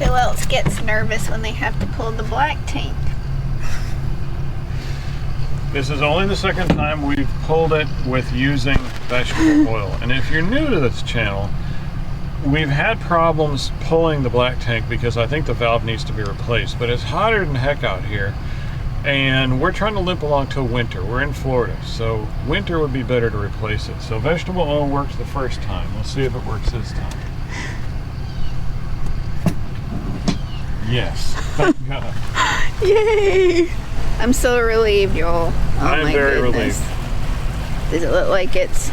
Who else gets nervous when they have to pull the black tank? This is only the second time we've pulled it with using vegetable oil. And if you're new to this channel, we've had problems pulling the black tank because I think the valve needs to be replaced. But it's hotter than heck out here, and we're trying to limp along till winter. We're in Florida, so winter would be better to replace it. So vegetable oil works the first time. Let's see if it works this time. Yes, thank God. Yay! I'm so relieved, y'all. Oh, I'm very goodness. relieved. Does it look like it's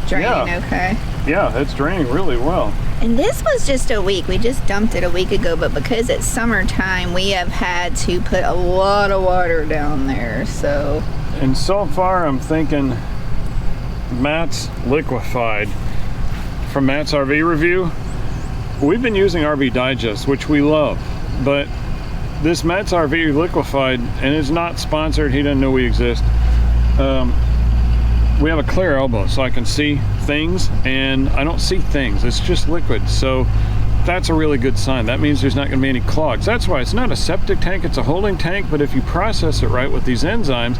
draining okay? Yeah, it's draining really well. And this was just a week. We just dumped it a week ago, but because it's summertime, we have had to put a lot of water down there, so. And so far, I'm thinking Matt's liquefied. From Matt's RV review, we've been using RV Digest, which we love, but this Matt's RV liquefied, and it's not sponsored, he doesn't know we exist. We have a clear elbow, so I can see things, and I don't see things. It's just liquid, so that's a really good sign. That means there's not going to be any clogs. That's why it's not a septic tank, it's a holding tank, but if you process it right with these enzymes,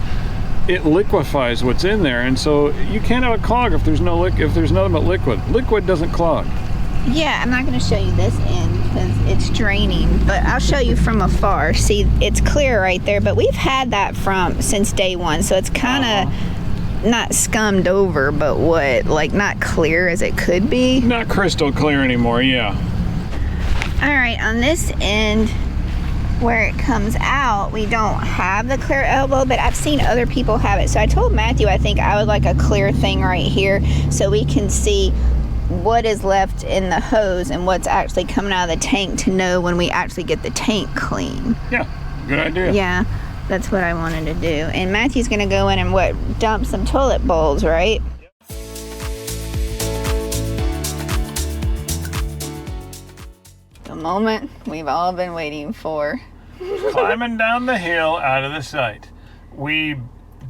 it liquefies what's in there, and so you can't have a clog if there's nothing but liquid. Liquid doesn't clog. Yeah, I'm not going to show you this end because it's draining, but I'll show you from afar. See, it's clear right there, but we've had that since day one, so it's kind of not scummed over, but like not clear as it could be. Not crystal clear anymore, yeah. All right, on this end where it comes out, we don't have the clear elbow, but I've seen other people have it. So I told Matthew I think I would like a clear thing right here so we can see what is left in the hose and what's actually coming out of the tank to know when we actually get the tank clean. Yeah, good idea. Yeah, that's what I wanted to do. And Matthew's gonna go in and dump some toilet bowls, right? Yep. The moment we've all been waiting for. Climbing down the hill out of the site. We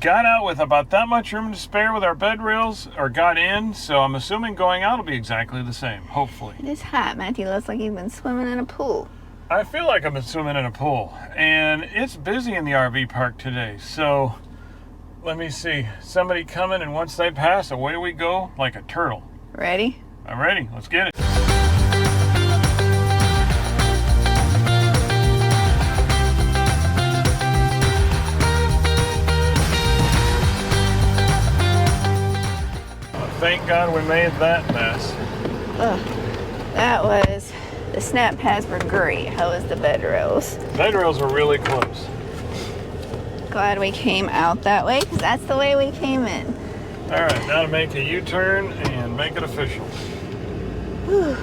got out with about that much room to spare with our bed rails, or got in, so I'm assuming going out will be exactly the same, hopefully. It is hot. Matthew looks like he's been swimming in a pool. I feel like I've been swimming in a pool, and it's busy in the RV park today, so let me see. Somebody coming, and once they pass, away we go like a turtle. Ready? I'm ready. Let's get it. Thank God we made that mess. The snap pads were great. How was the bed rails? Bed rails were really close. Glad we came out that way, because that's the way we came in. All right, now to make a U-turn and make it official. Whew.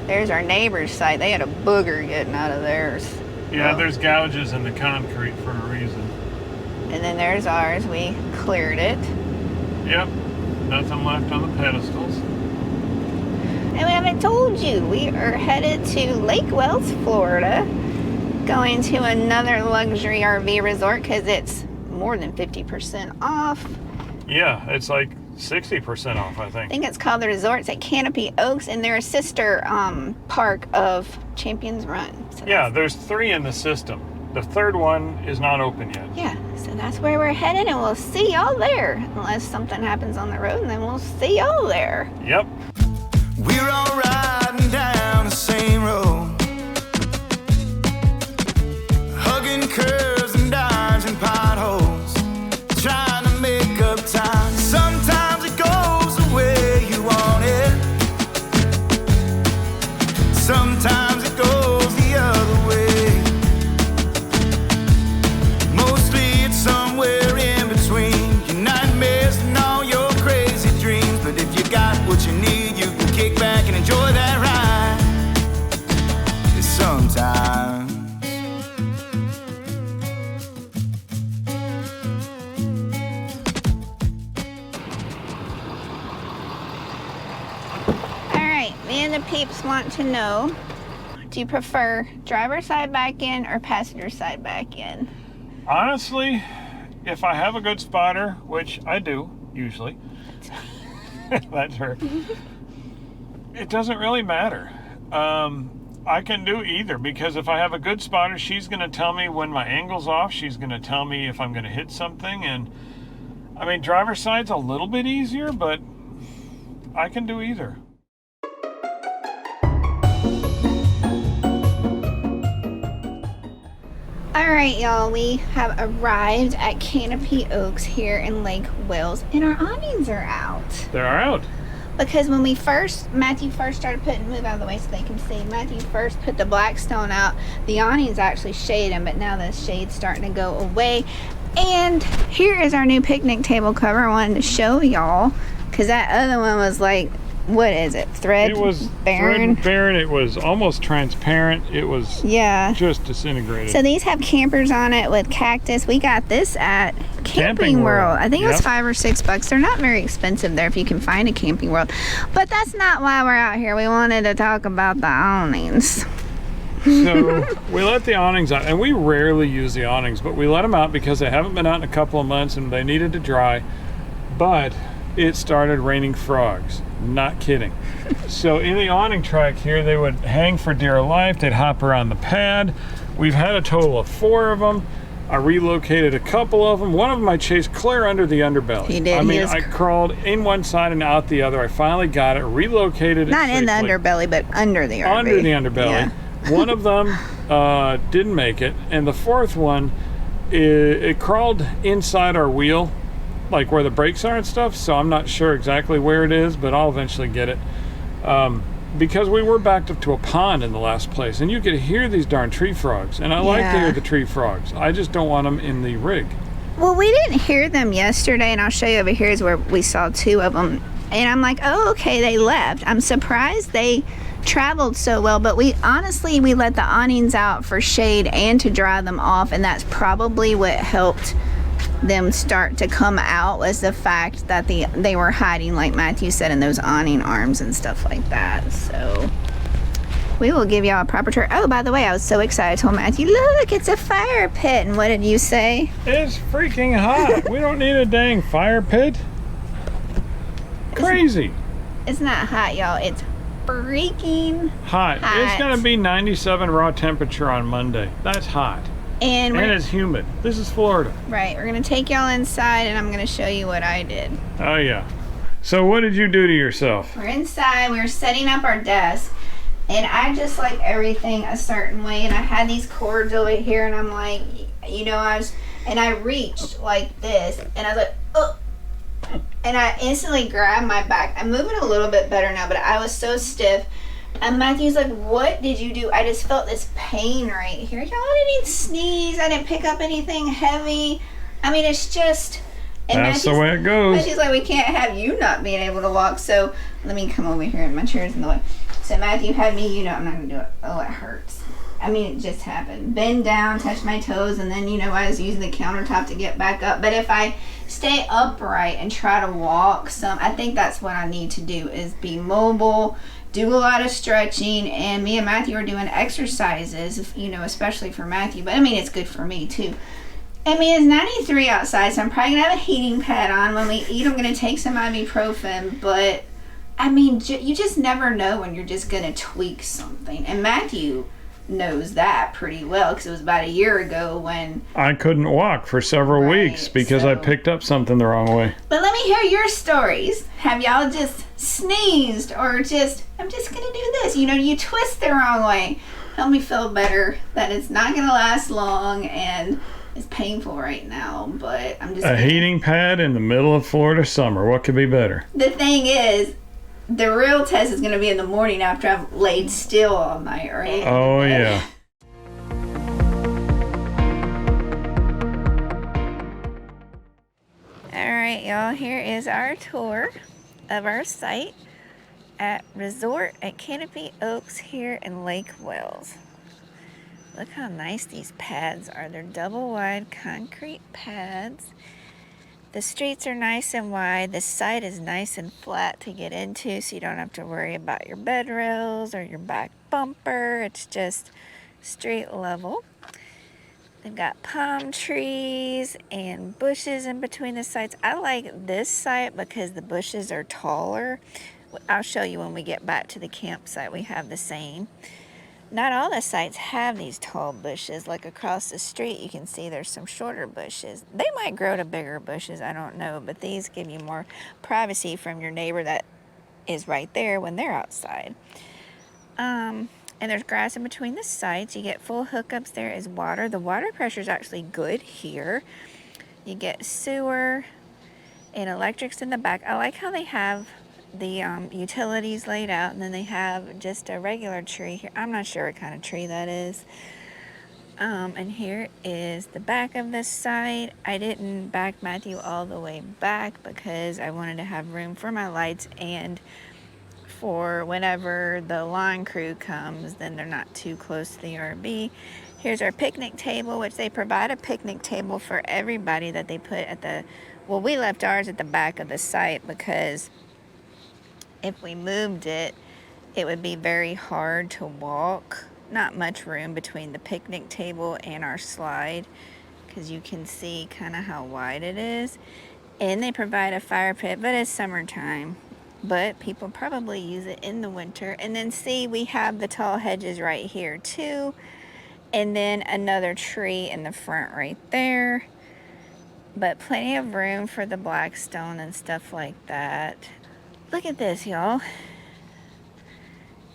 There's our neighbor's site. They had a booger getting out of theirs. Yeah, there's gouges in the concrete for a reason. And then there's ours. We cleared it. Yep, nothing left on the pedestals. And we haven't told you, we are headed to Lake Wells, Florida, going to another luxury RV resort because it's more than 50% off. Yeah, it's like 60% off, I think. I think it's called the Resorts at Canopy Oaks, and they're a sister park of Champions Run. So yeah, there's 3 in the system. The third one is not open yet. Yeah, so that's where we're headed, and we'll see y'all there. Unless something happens on the road, and then we'll see y'all there. Yep. We're all riding down the same road, hugging curves and dimes and potholes, trying to make up time. Sometimes it goes the way you want it, sometimes it goes the other way. Mostly it's somewhere in between your nightmares and all your crazy dreams. But if you got what you need, you can kick back and enjoy that ride. Sometimes All right, me and the peeps want to know, Do you prefer driver side back in or passenger side back in? Honestly, if I have a good spotter, which I do usually, that's her. It doesn't really matter. I can do either, because if I have a good spotter, she's going to tell me when my angle's off. She's going to tell me if I'm going to hit something. And I mean, driver's side's a little bit easier, but I can do either. All right, y'all, we have arrived at Canopy Oaks here in Lake Wales, and our awnings are out. They're out. Because when Matthew first started move out of the way so they can see. Matthew first put the Blackstone out. The awnings actually shade them, but now the shade's starting to go away. And here is our new picnic table cover. I wanted to show y'all, because that other one was like, what is it? Thread? It was barren? thread. It was almost transparent. It was just disintegrated. So these have campers on it with cactus. We got this at Camping World. I think it was $5 or $6. They're not very expensive there if you can find a Camping World. But that's not why we're out here. We wanted to talk about the awnings. So we let the awnings out, and we rarely use the awnings, but we let them out because they haven't been out in a couple of months and they needed to dry. But it started raining frogs. Not kidding. So in the awning track here, they would hang for dear life. They'd hop around the pad. We've had a total of 4 of them. I relocated a couple of them. One of them I chased clear under the underbelly. He did. I mean, I crawled in one side and out the other. I finally got it, relocated it. Not in the underbelly, but under the RV. Under the underbelly. Yeah. One of them didn't make it, and the 4th one, it crawled inside our wheel, like where the brakes are and stuff, so I'm not sure exactly where it is, but I'll eventually get it. Because we were backed up to a pond in the last place, and you could hear these darn tree frogs, and I like to hear the tree frogs. I just don't want them in the rig. Well, we didn't hear them yesterday, and I'll show you over here is where we saw 2 of them, and I'm like, oh, okay, they left. I'm surprised they traveled so well, but we let the awnings out for shade and to dry them off, and that's probably what helped them start to come out, was the fact that they were hiding, like Matthew said, in those awning arms and stuff like that. So we will give y'all a proper tour. Oh, by the way, I was so excited. I told Matthew, look, it's a fire pit. And what did you say? It's freaking hot. We don't need a dang fire pit. Crazy. It's not hot, y'all. It's freaking hot. It's gonna be 97 raw temperature on Monday. That's hot. And it's humid. This is Florida. Right. We're going to take y'all inside, and I'm going to show you what I did. Oh, yeah. So what did you do to yourself? We're inside. We're setting up our desk, and I just like everything a certain way. And I had these cords over here, and I'm like, I reached like this, and I was like, oh. And I instantly grabbed my back. I'm moving a little bit better now, but I was so stiff. And Matthew's like, what did you do? I just felt this pain right here. Y'all, I didn't sneeze. I didn't pick up anything heavy. I mean, it's just... That's the way it goes. Matthew's like, we can't have you not being able to walk. So let me come over here, and my chair's in the way. So Matthew had me, I'm not going to do it. Oh, it hurts. I mean, it just happened. Bend down, touch my toes, and then, I was using the countertop to get back up. But if I stay upright and try to walk I think that's what I need to do, is be mobile, do a lot of stretching, and me and Matthew are doing exercises, especially for Matthew, but I mean, it's good for me too. I mean, it's 93 outside, so I'm probably gonna have a heating pad on. When we eat, I'm gonna take some ibuprofen, but I mean, you just never know when you're just gonna tweak something, and Matthew knows that pretty well, because it was about a year ago when I couldn't walk for several weeks because I picked up something the wrong way. But let me hear your stories. Have y'all just sneezed, or I'm just gonna do this? You twist the wrong way. Help me feel better that it's not gonna last long, and it's painful right now, but I'm just heating pad in the middle of Florida summer. What could be better? The thing is, the real test is going to be in the morning after I've laid still all night, right? Oh, yeah. All right, y'all. Here is our tour of our site at Resort at Canopy Oaks here in Lake Wales. Look how nice these pads are. They're double wide concrete pads. The streets are nice and wide. The site is nice and flat to get into, so you don't have to worry about your bed rails or your back bumper. It's just street level. They've got palm trees and bushes in between the sites. I like this site because the bushes are taller. I'll show you when we get back to the campsite. We have the same. Not all the sites have these tall bushes. Like across the street, you can see there's some shorter bushes. They might grow to bigger bushes, I don't know, but these give you more privacy from your neighbor that is right there when they're outside. And there's grass in between the sites. You get full hookups. There is water. The water pressure is actually good here. You get sewer and electrics in the back. I like how they have the utilities laid out, and then they have just a regular tree here. I'm not sure what kind of tree that is. And here is the back of this site. I didn't back Matthew all the way back because I wanted to have room for my lights and for whenever the lawn crew comes, then they're not too close to the RV. Here's our picnic table, which they provide a picnic table for everybody that they put at the, well, we left ours at the back of the site because if we moved it, it would be very hard to walk. Not much room between the picnic table and our slide because you can see kind of how wide it is. And they provide a fire pit, but it's summertime. But people probably use it in the winter. And then see, we have the tall hedges right here too. And then another tree in the front right there. But plenty of room for the Blackstone and stuff like that. Look at this, y'all.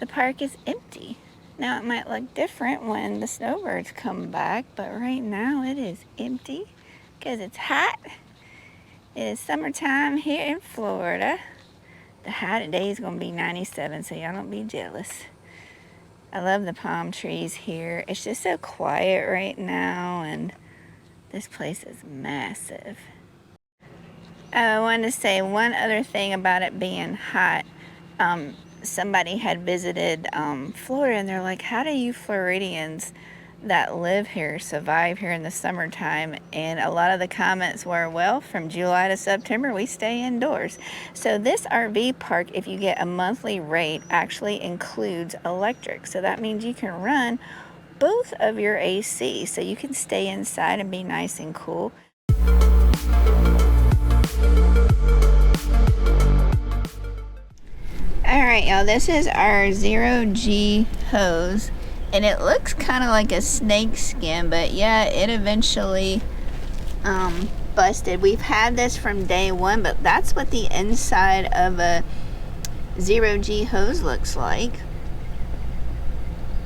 The park is empty. Now it might look different when the snowbirds come back, but right now it is empty because it's hot. It is summertime here in Florida. The high today is going to be 97, so y'all don't be jealous. I love the palm trees here. It's just so quiet right now, and this place is massive. I want to say one other thing about it being hot. Somebody had visited Florida, and they're like, how do you Floridians that live here survive here in the summertime? And a lot of the comments were, well, from July to September we stay indoors. So this RV park, if you get a monthly rate, actually includes electric. So that means you can run both of your AC, so you can stay inside and be nice and cool. Alright, y'all, this is our 0G hose. And it looks kind of like a snake skin, but yeah, it eventually busted. We've had this from day one, but that's what the inside of a 0G hose looks like.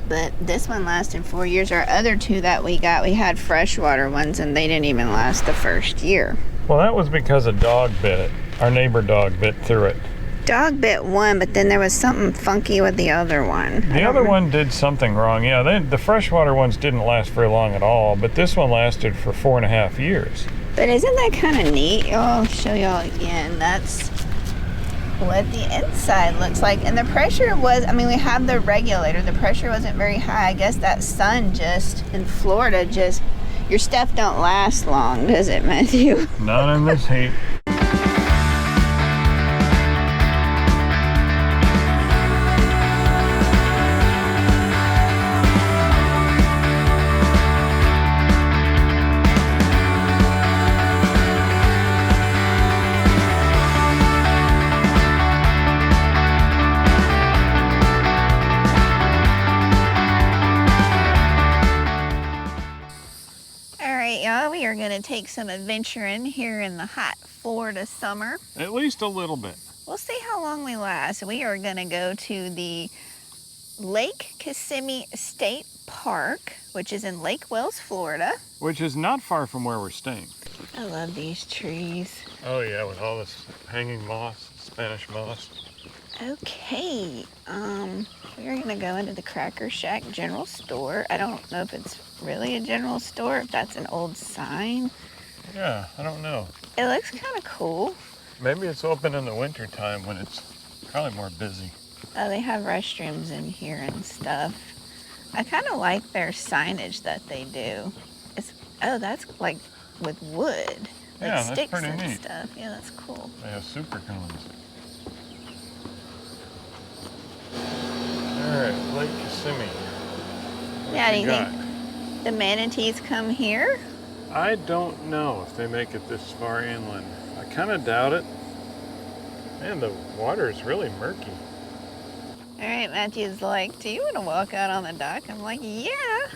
But this one lasted 4 years. Our other two that we got, we had freshwater ones, and they didn't even last the first year. Well, that was because a dog bit it. Our neighbor dog bit through it. Dog bit one, but then there was something funky with the other one. The other one did something wrong. Yeah, the freshwater ones didn't last very long at all, but this one lasted for 4.5 years. But isn't that kind of neat? I'll show y'all again. That's what the inside looks like. And the pressure was, I mean, we have the regulator. The pressure wasn't very high. I guess that sun just, in Florida, just, your stuff don't last long, does it, Matthew? Not in this heat. We are going to take some adventuring here in the hot Florida summer. At least a little bit. We'll see how long we last. We are going to go to the Lake Kissimmee State Park, which is in Lake Wales, Florida. Which is not far from where we're staying. I love these trees. Oh yeah, with all this hanging moss, Spanish moss. Okay, we're gonna go into the Cracker Shack general store. I don't know if it's really a general store, if that's an old sign. Yeah, I don't know. It looks kind of cool. Maybe it's open in the winter time when it's probably more busy. Oh, they have restrooms in here and stuff. I kind of like their signage that they do. Oh, that's like with wood, like yeah, that's sticks pretty and neat. stuff. Yeah, that's cool. They have super cones. All right, Lake Kissimmee. Yeah, do you got? think the manatees come here? I don't know if they make it this far inland. I kind of doubt it. Man, the water is really murky. All right, Matthew's like, do you want to walk out on the dock? I'm like, yeah.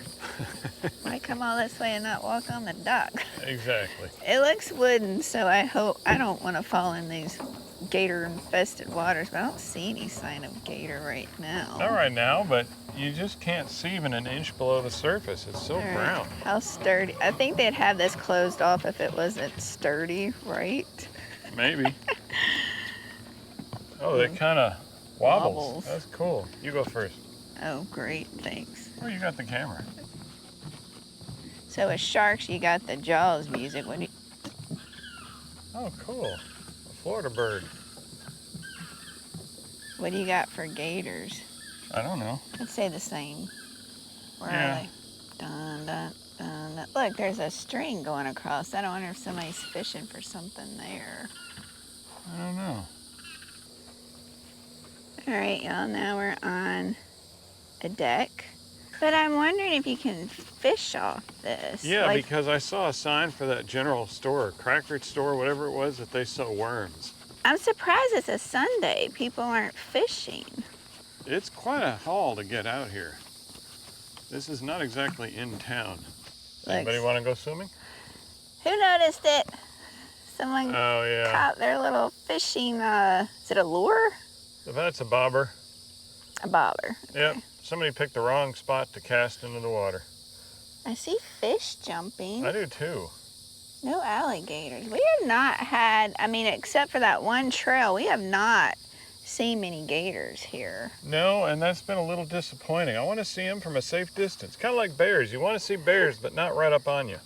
Why come all this way and not walk on the dock? Exactly. It looks wooden, so I don't want to fall in these gator-infested waters, but I don't see any sign of gator right now. Not right now, but you just can't see even an inch below the surface. It's so All right, brown. how sturdy. I think they'd have this closed off if it wasn't sturdy, right? Maybe. Oh, they kind of wobbles. That's cool. You go first. Oh, great, thanks. Oh, you got the camera. So with sharks, you got the Jaws music. What do you... Oh, cool. A Florida bird. What do you got for gators? I don't know. Let's say the same. Where Yeah. are they? Dun, dun, dun, dun. Look, there's a string going across. I don't wonder if somebody's fishing for something there. I don't know. All right, y'all, now we're on a deck. But I'm wondering if you can fish off this. Yeah, Like, because I saw a sign for that general store, Cracker store, whatever it was, that they sell worms. I'm surprised it's a Sunday. People aren't fishing. It's quite a haul to get out here. This is not exactly in town. Anybody want to go swimming? Who noticed it? Someone Oh, yeah. caught their little fishing, is it a lure? That's a bobber. A bobber. Yep. Somebody picked the wrong spot to cast into the water. I see fish jumping. I do too. No alligators. We have not had, I mean, except for that one trail, we have not seen many gators here. No, and that's been a little disappointing. I want to see them from a safe distance. Kind of like bears. You want to see bears, but not right up on you.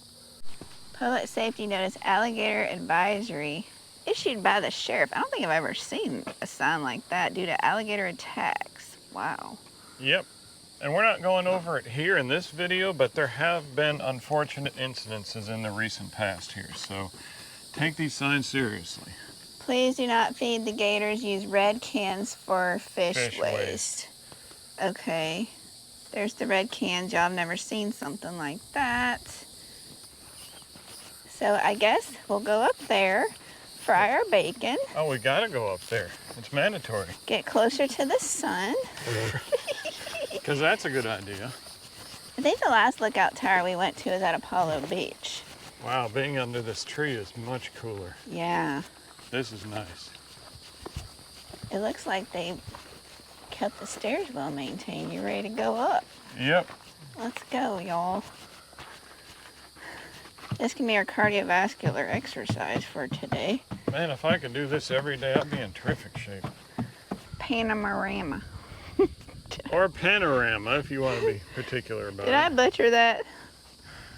Public safety notice, alligator advisory issued by the sheriff. I don't think I've ever seen a sign like that due to alligator attacks. Wow. Yep. And we're not going over it here in this video, but there have been unfortunate incidences in the recent past here. So take these signs seriously. Please do not feed the gators. Use red cans for fish waste. Okay. There's the red cans. Y'all have never seen something like that. So I guess we'll go up there, fry our bacon, Oh, we gotta go up there. It's mandatory. get closer to the sun. Because that's a good idea. I think the last lookout tower we went to is at Apollo Beach. Wow, being under this tree is much cooler. Yeah. This is nice. It looks like they kept the stairs well maintained. You ready to go up? Yep. Let's go, y'all. This can be our cardiovascular exercise for today. Man, if I could do this every day, I'd be in terrific shape. Panorama. Or panorama, if you want to be particular about Did it. I butcher that?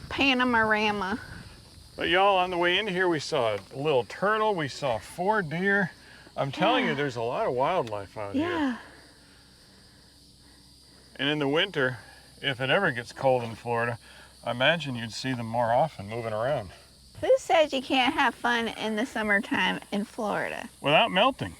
Panorama. But y'all, on the way in here, we saw a little turtle. We saw 4 deer. I'm telling you, there's a lot of wildlife out here. Yeah. And in the winter, if it ever gets cold in Florida, I imagine you'd see them more often moving around. Who says you can't have fun in the summertime in Florida? Without melting.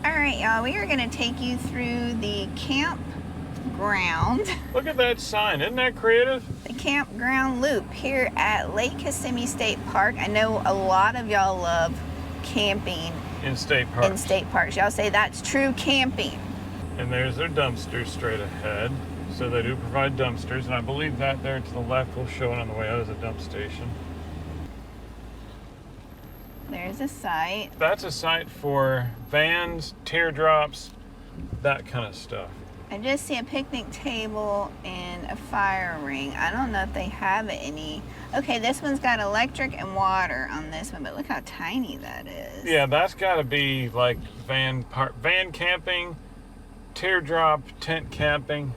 All right, y'all, we are gonna take you through the campground. Look at that sign. Isn't that creative? The campground loop here at Lake Kissimmee State Park. I know a lot of y'all love camping In state parks. in state parks. Y'all say that's true camping. And there's their dumpsters straight ahead. So they do provide dumpsters, and I believe that there to the left will show it on the way out as a dump station. There's a site. That's a site for vans, teardrops, that kind of stuff. I just see a picnic table and a fire ring. I don't know if they have any. Okay, this one's got electric and water on this one, but look how tiny that is. Yeah, that's got to be like van camping, teardrop, tent camping.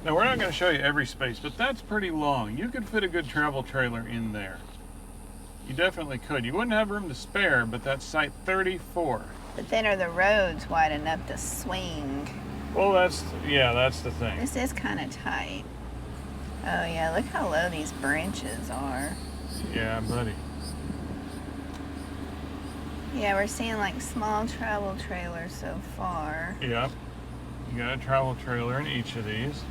Now, we're not going to show you every space, but that's pretty long. You could fit a good travel trailer in there. You definitely could. You wouldn't have room to spare, but that's site 34. But then are the roads wide enough to swing? Well, that's the thing. This is kind of tight. Oh yeah, look how low these branches are. Yeah, buddy. Yeah, we're seeing like small travel trailers so far. Yeah. You got a travel trailer in each of these.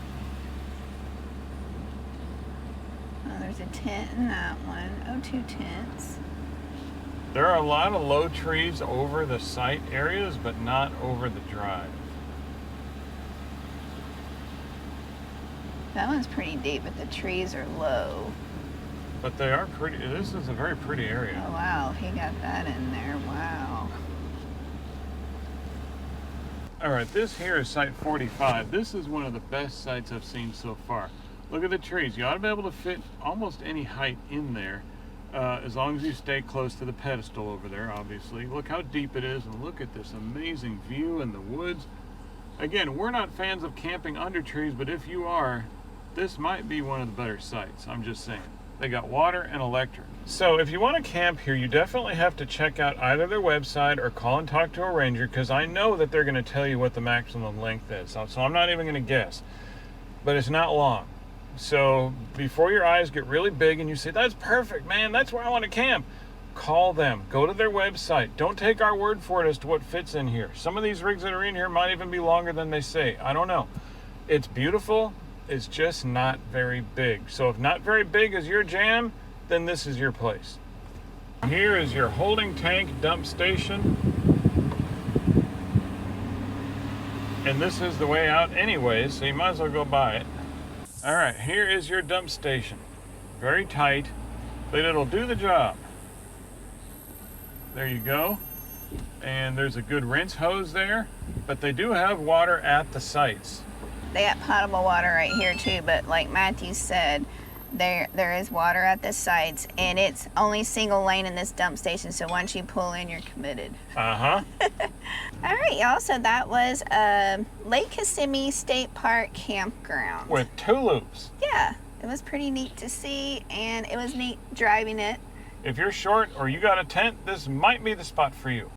Oh, there's a tent in that one. Oh, 2 tents. There are a lot of low trees over the site areas, but not over the drive. That one's pretty deep, but the trees are low. But they are pretty. This is a very pretty area. Oh, wow. He got that in there. Wow. All right, this here is site 45. This is one of the best sites I've seen so far. Look at the trees. You ought to be able to fit almost any height in there, as long as you stay close to the pedestal over there, obviously. Look how deep it is, and look at this amazing view in the woods. Again, we're not fans of camping under trees, but if you are, this might be one of the better sites. I'm just saying. They got water and electric. So if you want to camp here, you definitely have to check out either their website or call and talk to a ranger, because I know that they're going to tell you what the maximum length is. So I'm not even going to guess. But it's not long. So before your eyes get really big and you say, that's perfect, man, that's where I want to camp, call them. Go to their website. Don't take our word for it as to what fits in here. Some of these rigs that are in here might even be longer than they say. I don't know. It's beautiful. It's just not very big. So if not very big is your jam, then this is your place. Here is your holding tank dump station. And this is the way out anyways, so you might as well go by it. All right, here is your dump station. Very tight, but it'll do the job. There you go. And there's a good rinse hose there, but they do have water at the sites. They got potable water right here too, but like Matthew said, there is water at the sites, and it's only single lane in this dump station, so once you pull in, you're committed. Uh-huh. All right, y'all, so that was Lake Kissimmee State Park Campground. With 2 loops. Yeah, it was pretty neat to see, and it was neat driving it. If you're short or you got a tent, this might be the spot for you.